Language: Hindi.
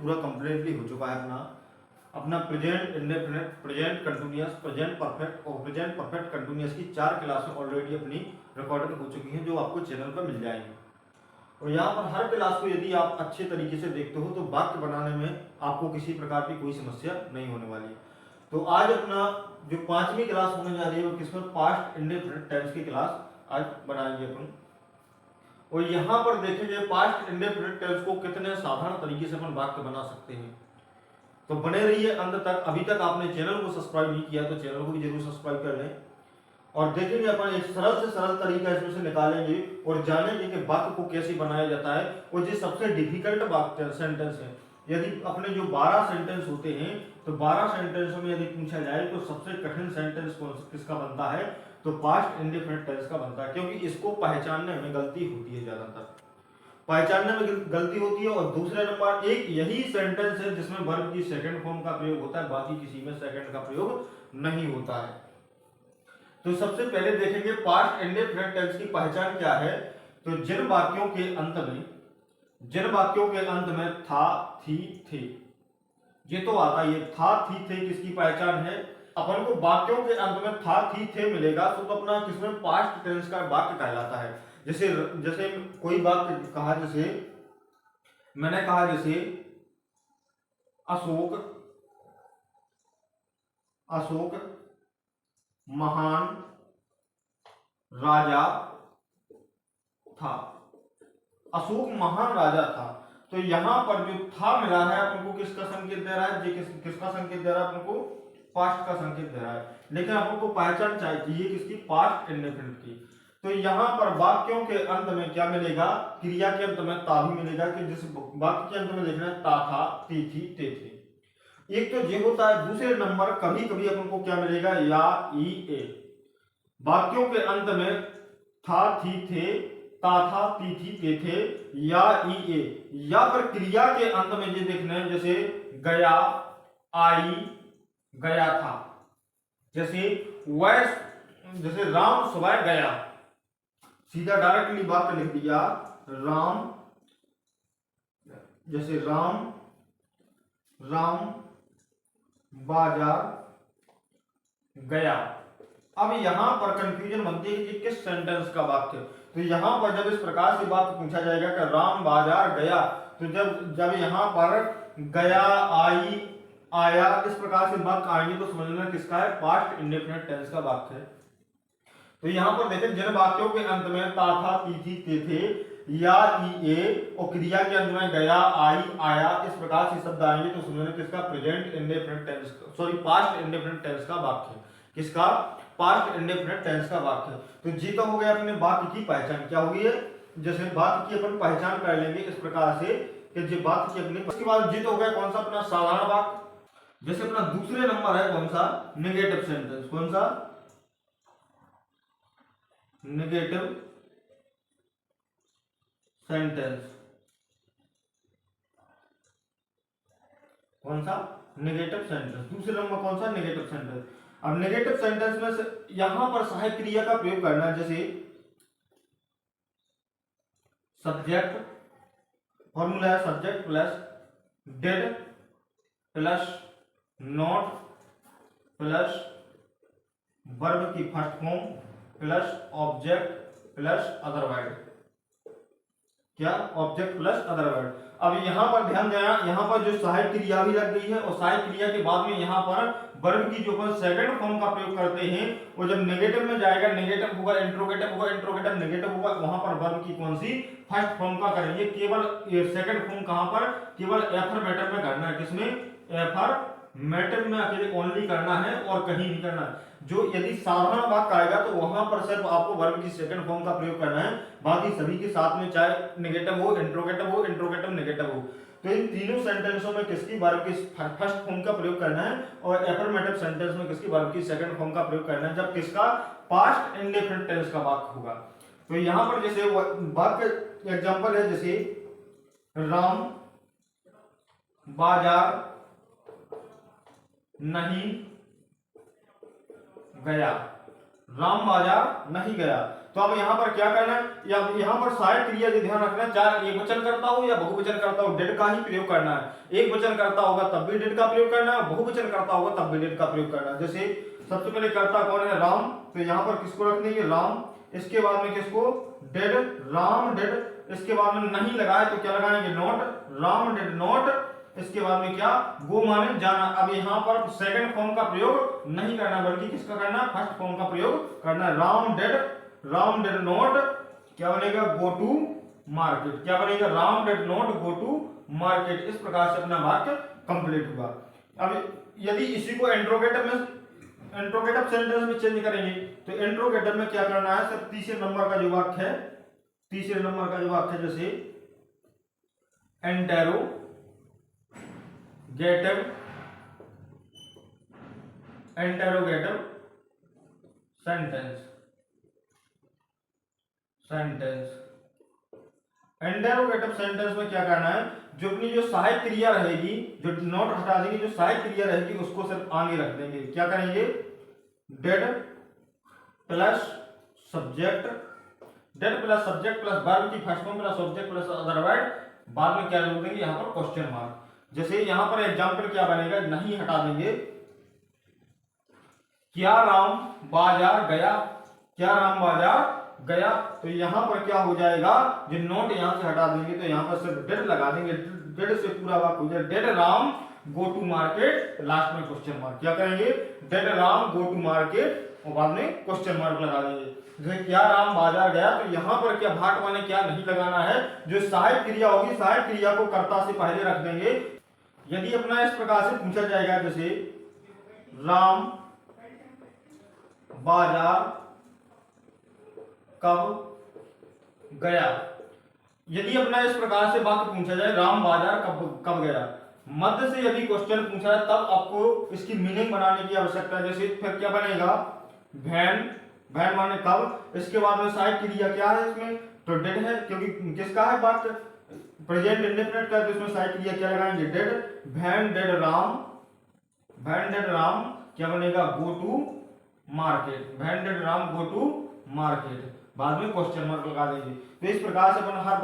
पूरा कंप्लीटली हो चुका है अपना present indefinite, present continuous, present perfect और प्रेजेंट परफेक्ट कंटिन्यूअस की 4 क्लासें ऑलरेडी अपनी रिकॉर्डेड हो चुकी हैं, जो आपको चैनल पर मिल जाएंगी। और यहाँ पर हर क्लास को यदि आप अच्छे तरीके से देखते हो तो वाक्य बनाने में आपको किसी प्रकार की कोई समस्या नहीं होने वाली है। तो आज अपना जो 5वीं क्लास होने जा रही है वो किसमें, पास्ट इंडेफिनिट टेंस की क्लास आज बनाएंगे अपन। और यहाँ पर देखेंगे पास्ट इंडेफिनिट टेंस को कितने साधारण तरीके से अपन वाक्य बना सकते हैं। तो बने रहिए अंत तक। अभी तक आपने चैनल को सब्सक्राइब नहीं किया तो चैनल को भी जरूर सब्सक्राइब कर लें। और देखेंगे अपन एक सरल से सरल तरीका इसमें से निकालेंगे और जानेंगे कि वाक्य को कैसे बनाया जाता है। और जो सबसे डिफिकल्ट वाक्य सेंटेंस है, यदि अपने जो 12 सेंटेंस होते हैं तो 12 सेंटेंसों में यदि पूछा जाए तो सबसे कठिन सेंटेंस किसका बनता है, तो पास्ट इंडेफिनिट टेंस का बनता है। क्योंकि इसको पहचानने में गलती होती है, ज्यादातर पहचानने में गलती होती है। और दूसरे नंबर एक यही सेंटेंस है जिसमें वर्ब की सेकंड फॉर्म का प्रयोग होता है, बाकी किसी में सेकंड का प्रयोग नहीं होता है। तो सबसे पहले देखेंगे पास्ट इंडेफिनिट टेंस की पहचान क्या है। तो जिन वाक्यों के अंत में था, थी, थे, ये तो आता है। ये था, थी, थे किसकी पहचान है। अपन को वाक्यों के अंत में था, थी, थे मिलेगा तो अपना किसमें पास्ट टेंस का वाक्य कहलाता है। जैसे कोई वाक्य कहा, जैसे मैंने कहा, जैसे अशोक महान राजा था। अशोक महान राजा था। तो यहां पर जो था मिला है अपन को किसका संकेत दे रहा है, किसका संकेत दे रहा है अपन को, पास्ट का संकेत दे रहा है। लेकिन अपन को पहचान चाहिए किसकी, पास्ट इंडेफिनिट की। तो यहां पर वाक्यों के अंत में क्या मिलेगा, क्रिया के अंत में ता भी मिलेगा। कि जिस वाक्य के अंत में देखना है ता था, ती थी, ते थे। एक तो ये होता है। दूसरे नंबर कभी कभी अपन को क्या मिलेगा, या, ई, ए। वाक्यों के अंत में था, थी, थे, ता था, ती थी, ते थे, या, ई, ए। या फिर क्रिया के अंत में ये देखना है, जैसे गया, आई, गया था। जैसे राम सुबह गया, सीधा डायरेक्टली वाक्य लिख दिया राम। जैसे राम बाजार गया। अब यहां पर कंफ्यूजन बनती है कि किस सेंटेंस का वाक्य। तो यहां पर जब इस प्रकार से वाक्य पूछा जाएगा कि राम बाजार गया, तो जब यहां पर गया, आई, आया, इस प्रकार से वाक्य आएंगे तो समझना किसका है, पास्ट इंडेफिनिट टेंस का वाक्य है। तो यहां पर देखें जिन वाक्यों के अंत में ता था, ती थी, ते थे, या, ई, ए और क्रिया के अंत में गया, आई, आया, इस प्रकार से शब्द आएंगे तो समझना किसका, present indefinite tense, past indefinite tense का वाक्य। किसका, पास्ट इंडेफिनिट टेंस का वाक्य। तो जी तो हो गया अपने वाक्य की पहचान। क्या होगी है, जैसे वाक्य की अपन पहचान कर लेंगे इस प्रकार से कि जो वाक्य की अपनी। उसके बाद जी तो हो गया कौन सा, अपना साधारण वाक्य। जैसे अपना दूसरे नंबर है कौन सा, नेगेटिव सेंटेंस। कौन सा, नेगेटिव सेंटेंस। कौन सा, नेगेटिव सेंटेंस। दूसरे नंबर कौन सा, नेगेटिव सेंटेंस। अब नेगेटिव सेंटेंस में से यहां पर सहायक क्रिया का प्रयोग करना है। जैसे सब्जेक्ट, फॉर्मूला है subject plus did plus not plus verb की first form plus object plus other word. क्या, ऑब्जेक्ट प्लस अदर वर्ड। अब यहां पर ध्यान देना, यहां पर जो सहायक क्रिया भी लग गई है और सहायक क्रिया के बाद में यहां पर वर्ब की जो अपन सेकंड फॉर्म का प्रयोग करते हैं वो जब नेगेटिव में जाएगा, नेगेटिव होगा, इंट्रोगेटिव होगा, इंट्रोगेटिव नेगेटिव होगा, वहां पर वर्ब की कौन सी, फर्स्ट फॉर्म का करेंगे। केवल सेकंड फॉर्म कहां पर, केवल एफर्मेटिव में करना है। किसमें, एफर्मेटिव में अकेले ओनली करना है और कहीं नहीं करना है। जो यदि साधारण वाक्य आएगा तो वहां पर सिर्फ आपको वर्ब की सेकंड फॉर्म का प्रयोग करना है, बाकी सभी के साथ में चाहे नेगेटिव हो, इंट्रोगेटिव नेगेटिव हो। तो इन तीनों सेंटेंसों में किसकी वर्ब की फर्स्ट फॉर्म का प्रयोग करना है और एफर्मेटिव सेंटेंस में किसकी वर्ब की सेकंड फॉर्म का प्रयोग करना है, जब किसका, पास्ट इंडेफिनिट टेंस का वाक्य होगा। तो यहां पर जैसे वाक्य एग्जांपल है, जैसे राम बाजार नहीं गया। राम बाजार नहीं गया। तो अब यहाँ पर क्या करना है, या यहाँ पर सहायक क्रिया जो ध्यान रखना, चाहे एक वचन करता हो या बहुवचन करता हो, डेड का ही प्रयोग करना है। एक वचन करता होगा तब भी डेड का प्रयोग करना है, बहुवचन करता होगा तब भी डेड का प्रयोग करना है। जैसे सबसे पहले करता कौन है, राम, तो यहाँ पर किसको रख देंगे, राम। इसके बाद में किसको, डेड, राम डेड। इसके बाद में नहीं लगाए तो क्या लगाएंगे, नॉट, राम डेड नॉट। इसके बाद में क्या, गो माने जाना। अब यहाँ पर सेकंड फॉर्म का प्रयोग नहीं करना, बल्कि किसका करना, फर्स्ट फॉर्म का प्रयोग करना। राम डेड नॉट, क्या बनेगा, गो टू मार्केट। क्या बनेगा, Ram did not go to market. इस प्रकार से अपना वाक्य कंप्लीट हुआ। अब यदि इसी को इंट्रोगेटिव सेंटेंस में चेंज करेंगे तो इंट्रोगेटिव में क्या करना है, सब तीसरे नंबर का जो वाक्य है, तीसरे नंबर का जो वाक्य है, जैसे इंटेरोगेटिव सेंटेंस। इंटेरोगेटिव सेंटेंस में क्या करना है, जो अपनी जो सहायक क्रिया रहेगी, जो नॉट हटा देंगे, जो सहायक क्रिया रहेगी उसको सिर्फ आगे रख देंगे। क्या करेंगे, did plus subject, did plus subject plus verb की first form plus object plus other word, बाद में क्या जोड़ देंगे, यहाँ पर क्वेश्चन मार्क। जैसे यहाँ पर एग्जाम्पल क्या बनेगा, नहीं हटा देंगे, क्या राम बाजार गया, क्या राम बाजार गया, तो यहाँ पर क्या हो जाएगा, जो नोट यहाँ से हटा देंगे तो यहाँ पर सिर्फ डेड लगा देंगे। डेड से पूरा वाक्य हो जाएगा, did Ram go to market, last में क्वेश्चन मार्क। क्या करेंगे, did Ram go to market और बाद में क्वेश्चन मार्क लगा देंगे। जैसे क्या राम बाजार गया, तो यहाँ पर क्या भाट माने क्या नहीं लगाना है, जो सहायक क्रिया होगी सहायक क्रिया को कर्ता से पहले रख देंगे। यदि अपना इस प्रकार से पूछा जाएगा, जैसे राम बाजार कब गया, यदि अपना इस प्रकार से वाक्य पूछा जाए, राम बाजार कब गया, मध्य से यदि क्वेश्चन पूछा है तब आपको इसकी मीनिंग बनाने की आवश्यकता है। जैसे फिर क्या बनेगा, वैन, वैन माने कब। इसके बाद में सहायक क्रिया क्या है इसमें, तो डेड है, क्योंकि किसका है वाक्य, प्रेजेंट इंडेफिनिट का, तो इसमें सहायक क्रिया क्या लगाएंगे, did. When did Ram, when did Ram क्या बनेगा, go to market, when did Ram go to market, बाद में क्वेश्चन मार्क लगा देंगे। तो इस प्रकार से अपन हर बार